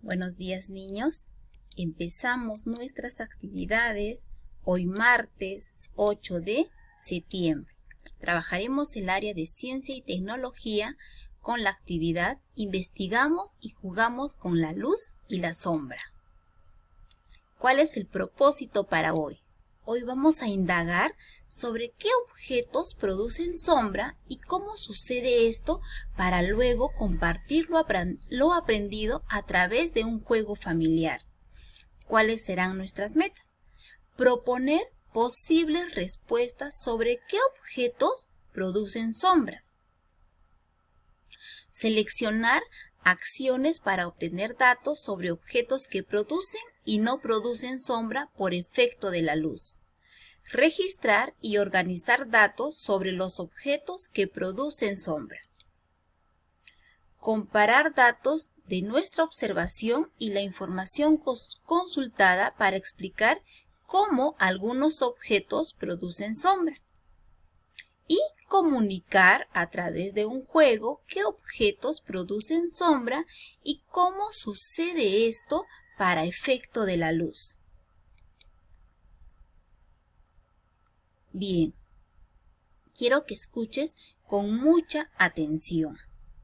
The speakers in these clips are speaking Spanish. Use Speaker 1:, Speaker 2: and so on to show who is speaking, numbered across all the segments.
Speaker 1: Buenos días, niños. Empezamos nuestras actividades hoy martes 8 de septiembre. Trabajaremos el área de ciencia y tecnología con la actividad Investigamos y jugamos con la luz y la sombra. ¿Cuál es el propósito para hoy? Hoy vamos a indagar sobre qué objetos producen sombra y cómo sucede esto para luego compartir lo aprendido a través de un juego familiar. ¿Cuáles serán nuestras metas? Proponer posibles respuestas sobre qué objetos producen sombras. Seleccionar acciones para obtener datos sobre objetos que producen y no producen sombra por efecto de la luz. Registrar y organizar datos sobre los objetos que producen sombra. Comparar datos de nuestra observación y la información consultada para explicar cómo algunos objetos producen sombra. Y comunicar a través de un juego qué objetos producen sombra y cómo sucede esto para efecto de la luz. Bien, quiero que escuches con mucha atención,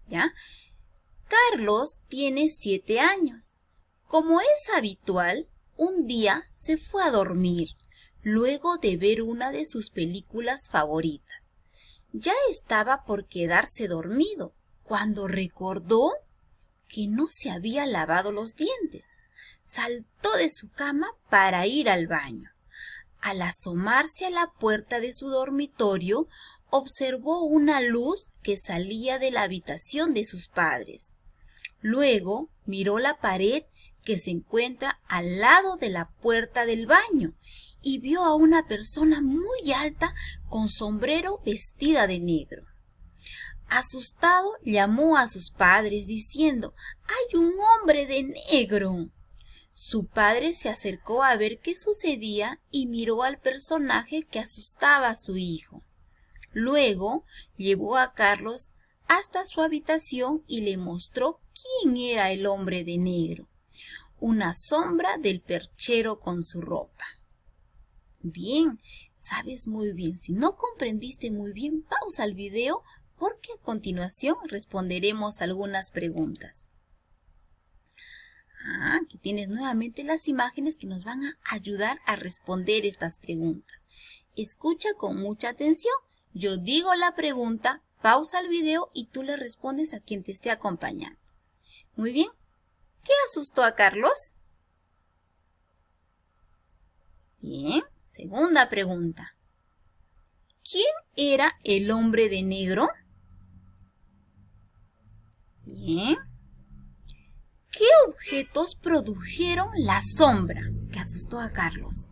Speaker 1: ¿ya? Carlos tiene 7 años. Como es habitual, un día se fue a dormir, luego de ver una de sus películas favoritas. Ya estaba por quedarse dormido, cuando recordó que no se había lavado los dientes. Saltó de su cama para ir al baño. Al asomarse a la puerta de su dormitorio, observó una luz que salía de la habitación de sus padres. Luego miró la pared que se encuentra al lado de la puerta del baño y vio a una persona muy alta con sombrero vestida de negro. Asustado, llamó a sus padres diciendo: «¡Hay un hombre de negro!». Su padre se acercó a ver qué sucedía y miró al personaje que asustaba a su hijo. Luego llevó a Carlos hasta su habitación y le mostró quién era el hombre de negro, una sombra del perchero con su ropa. Bien, sabes muy bien. Si no comprendiste muy bien, pausa el video porque a continuación responderemos algunas preguntas. Aquí tienes nuevamente las imágenes que nos van a ayudar a responder estas preguntas. Escucha con mucha atención. Yo digo la pregunta, pausa el video y tú le respondes a quien te esté acompañando. Muy bien. ¿Qué asustó a Carlos? Bien. Segunda pregunta. ¿Quién era el hombre de negro? Bien. ¿Qué objetos produjeron la sombra que asustó a Carlos?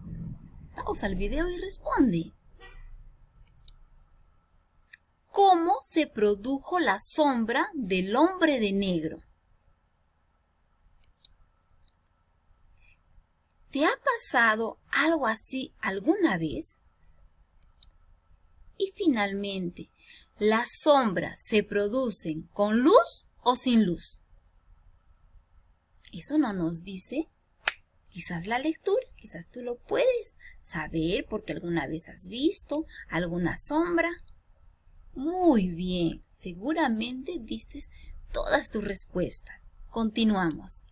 Speaker 1: Pausa el video y responde. ¿Cómo se produjo la sombra del hombre de negro? ¿Te ha pasado algo así alguna vez? Y finalmente, ¿las sombras se producen con luz o sin luz? Eso no nos dice quizás la lectura, quizás tú lo puedes saber porque alguna vez has visto alguna sombra. Muy bien, seguramente diste todas tus respuestas. Continuamos.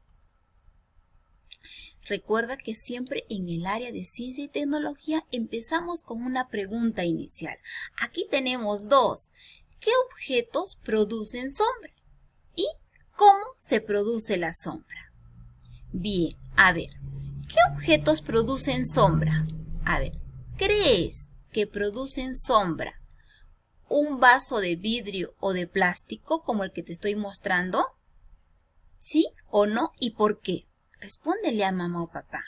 Speaker 1: Recuerda que siempre en el área de ciencia y tecnología empezamos con una pregunta inicial. Aquí tenemos dos. ¿Qué objetos producen sombra? ¿Y cómo se produce la sombra? Bien, a ver, ¿qué objetos producen sombra? A ver, ¿crees que producen sombra un vaso de vidrio o de plástico como el que te estoy mostrando? ¿Sí o no? ¿Y por qué? Respóndele a mamá o papá.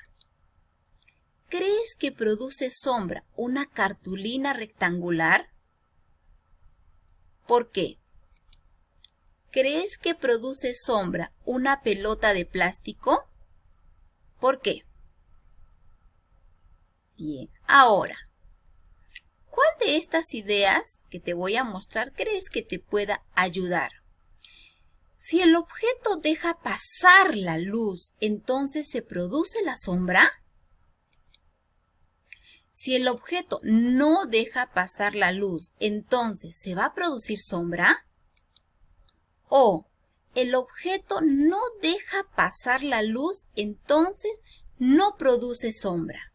Speaker 1: ¿Crees que produce sombra una cartulina rectangular? ¿Por qué? ¿Crees que produce sombra una pelota de plástico? ¿Por qué? Bien, ahora, ¿cuál de estas ideas que te voy a mostrar crees que te pueda ayudar? Si el objeto deja pasar la luz, ¿entonces se produce la sombra? Si el objeto no deja pasar la luz, ¿entonces se va a producir sombra? O el objeto no deja pasar la luz, entonces no produce sombra.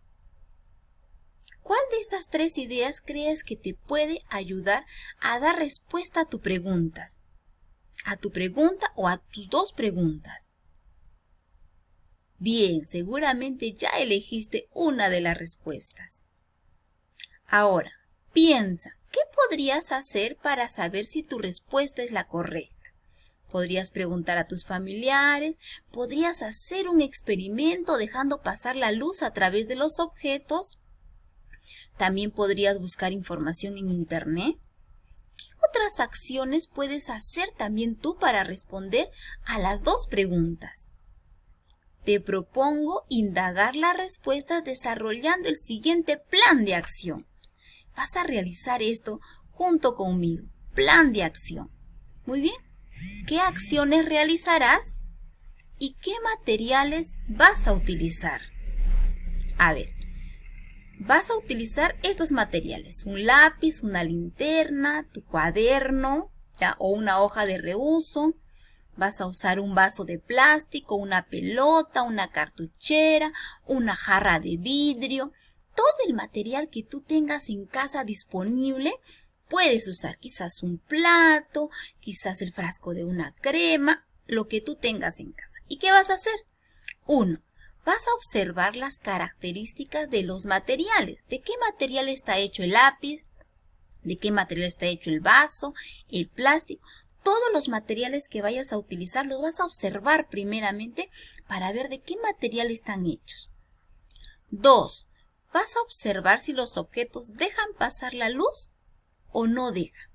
Speaker 1: ¿Cuál de estas tres ideas crees que te puede ayudar a dar respuesta a tu pregunta? A tu pregunta o a tus dos preguntas. Bien, seguramente ya elegiste una de las respuestas. Ahora, piensa, ¿qué podrías hacer para saber si tu respuesta es la correcta? Podrías preguntar a tus familiares, podrías hacer un experimento dejando pasar la luz a través de los objetos. También podrías buscar información en internet. ¿Qué otras acciones puedes hacer también tú para responder a las dos preguntas? Te propongo indagar las respuestas desarrollando el siguiente plan de acción. Vas a realizar esto junto conmigo. Plan de acción. Muy bien. ¿Qué acciones realizarás? ¿Y qué materiales vas a utilizar? A ver, vas a utilizar estos materiales. Un lápiz, una linterna, tu cuaderno, ¿ya? O una hoja de reuso. Vas a usar un vaso de plástico, una pelota, una cartuchera, una jarra de vidrio. Todo el material que tú tengas en casa disponible, puedes usar quizás un plato, quizás el frasco de una crema, lo que tú tengas en casa. ¿Y qué vas a hacer? 1. Vas a observar las características de los materiales. ¿De qué material está hecho el lápiz? ¿De qué material está hecho el vaso, el plástico? Todos los materiales que vayas a utilizar los vas a observar primeramente para ver de qué material están hechos. 2. Vas a observar si los objetos dejan pasar la luz o no dejan.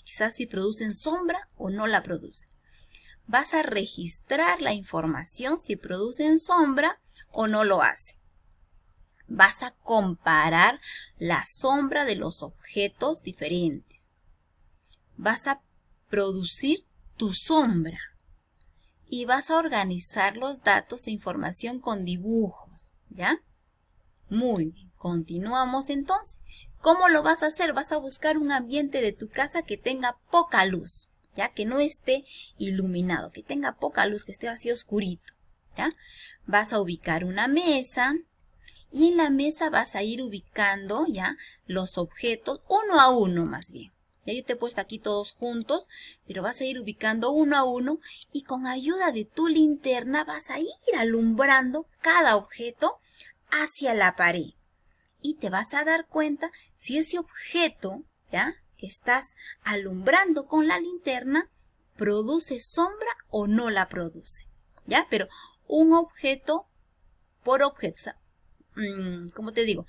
Speaker 1: Quizás si producen sombra o no la producen. Vas a registrar la información si producen sombra o no lo hacen. Vas a comparar la sombra de los objetos diferentes. Vas a producir tu sombra y vas a organizar los datos e información con dibujos, ¿ya? Muy bien, continuamos entonces. ¿Cómo lo vas a hacer? Vas a buscar un ambiente de tu casa que tenga poca luz, ¿ya? Que no esté iluminado, que tenga poca luz, que esté así oscurito, ¿ya? Vas a ubicar una mesa y en la mesa vas a ir ubicando, ¿ya? Los objetos, uno a uno más bien. Ya yo te he puesto aquí todos juntos, pero vas a ir ubicando uno a uno y con ayuda de tu linterna vas a ir alumbrando cada objeto hacia la pared. Y te vas a dar cuenta si ese objeto, ¿ya? Que estás alumbrando con la linterna, produce sombra o no la produce, ¿ya? Pero un objeto por objeto, o sea, ¿cómo te digo?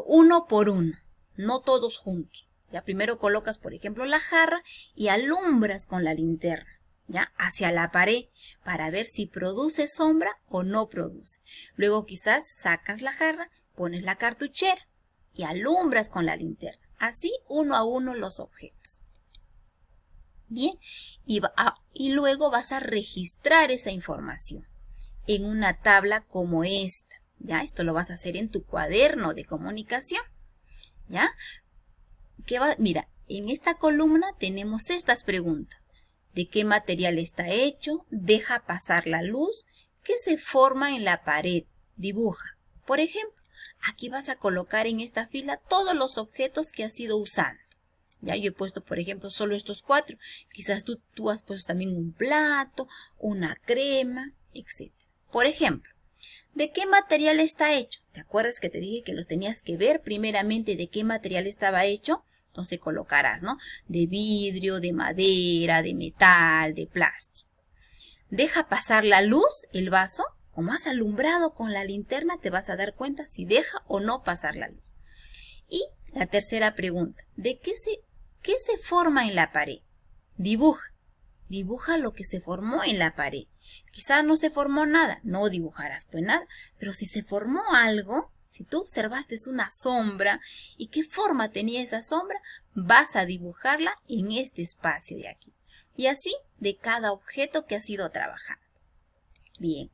Speaker 1: Uno por uno, no todos juntos. Ya primero colocas, por ejemplo, la jarra y alumbras con la linterna, ¿ya? Hacia la pared para ver si produce sombra o no produce. Luego quizás sacas la jarra, pones la cartuchera y alumbras con la linterna. Así uno a uno los objetos. Bien, y luego vas a registrar esa información en una tabla como esta, ¿ya? Esto lo vas a hacer en tu cuaderno de comunicación, ¿ya? Mira, en esta columna tenemos estas preguntas. ¿De qué material está hecho? ¿Deja pasar la luz? ¿Qué se forma en la pared? Dibuja. Por ejemplo, aquí vas a colocar en esta fila todos los objetos que has ido usando. Ya yo he puesto, por ejemplo, solo estos 4. Quizás tú has puesto también un plato, una crema, etc. Por ejemplo, ¿de qué material está hecho? ¿Te acuerdas que te dije que los tenías que ver primeramente de qué material estaba hecho? Entonces colocarás, ¿no? De vidrio, de madera, de metal, de plástico. ¿Deja pasar la luz el vaso? Como has alumbrado con la linterna, te vas a dar cuenta si deja o no pasar la luz. Y la tercera pregunta, ¿de qué se forma en la pared? Dibuja. Dibuja lo que se formó en la pared. Quizás no se formó nada, no dibujarás pues nada, pero si se formó algo, si tú observaste una sombra y qué forma tenía esa sombra, vas a dibujarla en este espacio de aquí. Y así de cada objeto que has ido trabajando. Bien.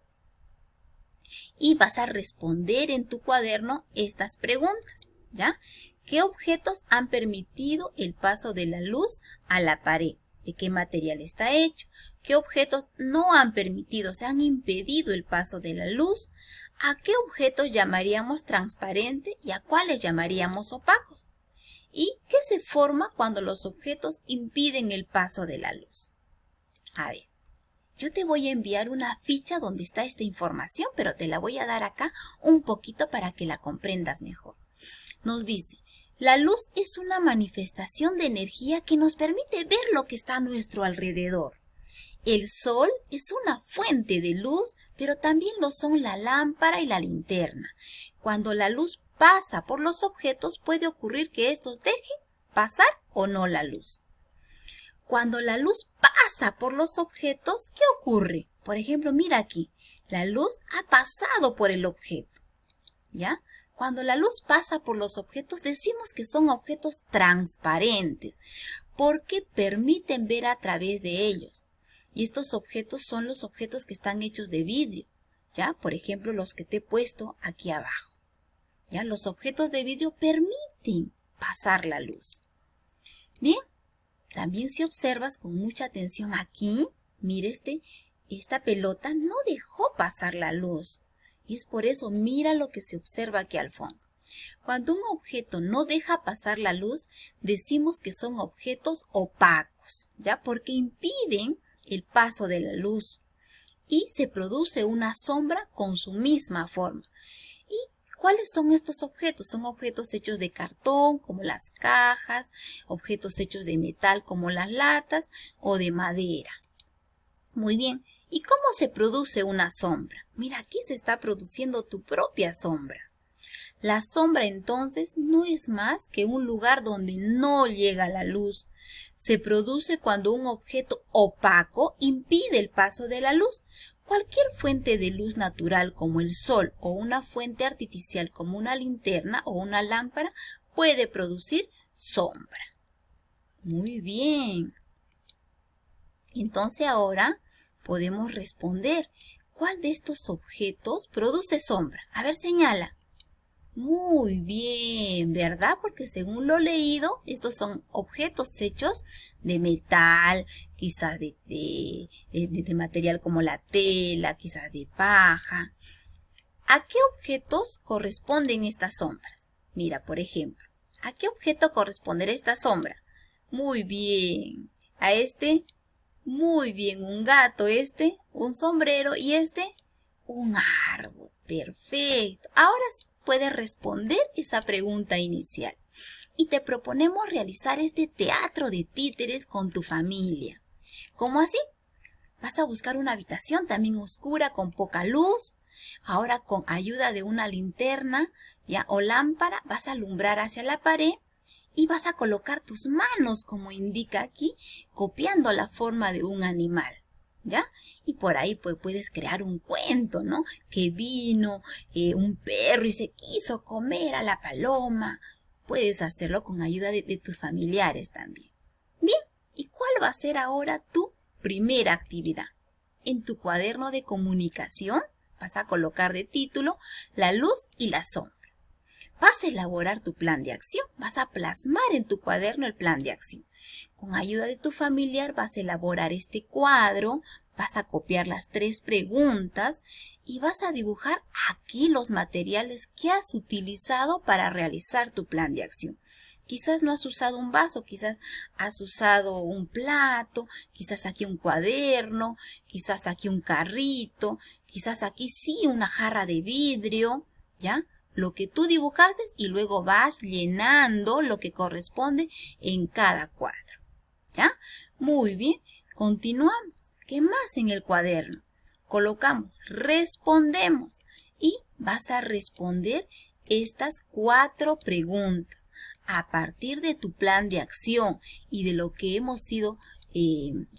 Speaker 1: Y vas a responder en tu cuaderno estas preguntas, ¿ya? ¿Qué objetos han permitido el paso de la luz a la pared? ¿De qué material está hecho? ¿Qué objetos no han permitido, se han impedido el paso de la luz? ¿A qué objetos llamaríamos transparente y a cuáles llamaríamos opacos? ¿Y qué se forma cuando los objetos impiden el paso de la luz? A ver, yo te voy a enviar una ficha donde está esta información, pero te la voy a dar acá un poquito para que la comprendas mejor. Nos dice, la luz es una manifestación de energía que nos permite ver lo que está a nuestro alrededor. El sol es una fuente de luz, pero también lo son la lámpara y la linterna. Cuando la luz pasa por los objetos, puede ocurrir que estos dejen pasar o no la luz. Cuando la luz pasa por los objetos, ¿qué ocurre? Por ejemplo, mira aquí, la luz ha pasado por el objeto, ¿ya? Cuando la luz pasa por los objetos, decimos que son objetos transparentes, porque permiten ver a través de ellos. Y estos objetos son los objetos que están hechos de vidrio, ¿ya? Por ejemplo, los que te he puesto aquí abajo, ¿ya? Los objetos de vidrio permiten pasar la luz. Bien, también si observas con mucha atención aquí, mire esta pelota no dejó pasar la luz. Y es por eso, mira lo que se observa aquí al fondo. Cuando un objeto no deja pasar la luz, decimos que son objetos opacos, ¿ya? Porque impiden el paso de la luz y se produce una sombra con su misma forma. ¿Y cuáles son estos objetos? Son objetos hechos de cartón, como las cajas, objetos hechos de metal, como las latas, o de madera. Muy bien. ¿Y cómo se produce una sombra? Mira, aquí se está produciendo tu propia sombra. La sombra entonces no es más que un lugar donde no llega la luz. Se produce cuando un objeto opaco impide el paso de la luz. Cualquier fuente de luz natural como el sol o una fuente artificial como una linterna o una lámpara puede producir sombra. Muy bien. Entonces ahora podemos responder, ¿cuál de estos objetos produce sombra? A ver, señala. Muy bien, ¿verdad? Porque según lo leído, estos son objetos hechos de metal, quizás de material como la tela, quizás de paja. ¿A qué objetos corresponden estas sombras? Mira, por ejemplo, ¿a qué objeto corresponderá esta sombra? Muy bien, a este. Muy bien, un gato, un sombrero y un árbol. Perfecto. Ahora puedes responder esa pregunta inicial. Y te proponemos realizar este teatro de títeres con tu familia. ¿Cómo así? Vas a buscar una habitación también oscura con poca luz. Ahora con ayuda de una linterna, ¿ya? O lámpara vas a alumbrar hacia la pared. Y vas a colocar tus manos, como indica aquí, copiando la forma de un animal, ¿ya? Y por ahí pues puedes crear un cuento, ¿no? Que vino un perro y se quiso comer a la paloma. Puedes hacerlo con ayuda de tus familiares también. Bien, ¿y cuál va a ser ahora tu primera actividad? En tu cuaderno de comunicación vas a colocar de título la luz y la sombra. Vas a elaborar tu plan de acción, vas a plasmar en tu cuaderno el plan de acción. Con ayuda de tu familiar vas a elaborar este cuadro, vas a copiar las 3 preguntas y vas a dibujar aquí los materiales que has utilizado para realizar tu plan de acción. Quizás no has usado un vaso, quizás has usado un plato, quizás aquí un cuaderno, quizás aquí un carrito, quizás aquí sí una jarra de vidrio, ¿ya? Lo que tú dibujaste y luego vas llenando lo que corresponde en cada cuadro, ¿ya? Muy bien, continuamos. ¿Qué más en el cuaderno? Colocamos, respondemos y vas a responder estas 4 preguntas a partir de tu plan de acción y de lo que hemos ido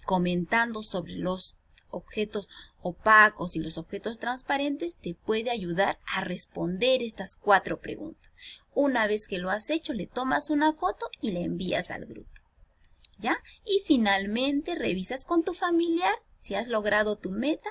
Speaker 1: comentando sobre los objetos opacos y los objetos transparentes. Te puede ayudar a responder estas 4 preguntas. Una vez que lo has hecho, le tomas una foto y la envías al grupo. ¿ya? Y finalmente revisas con tu familiar si has logrado tu meta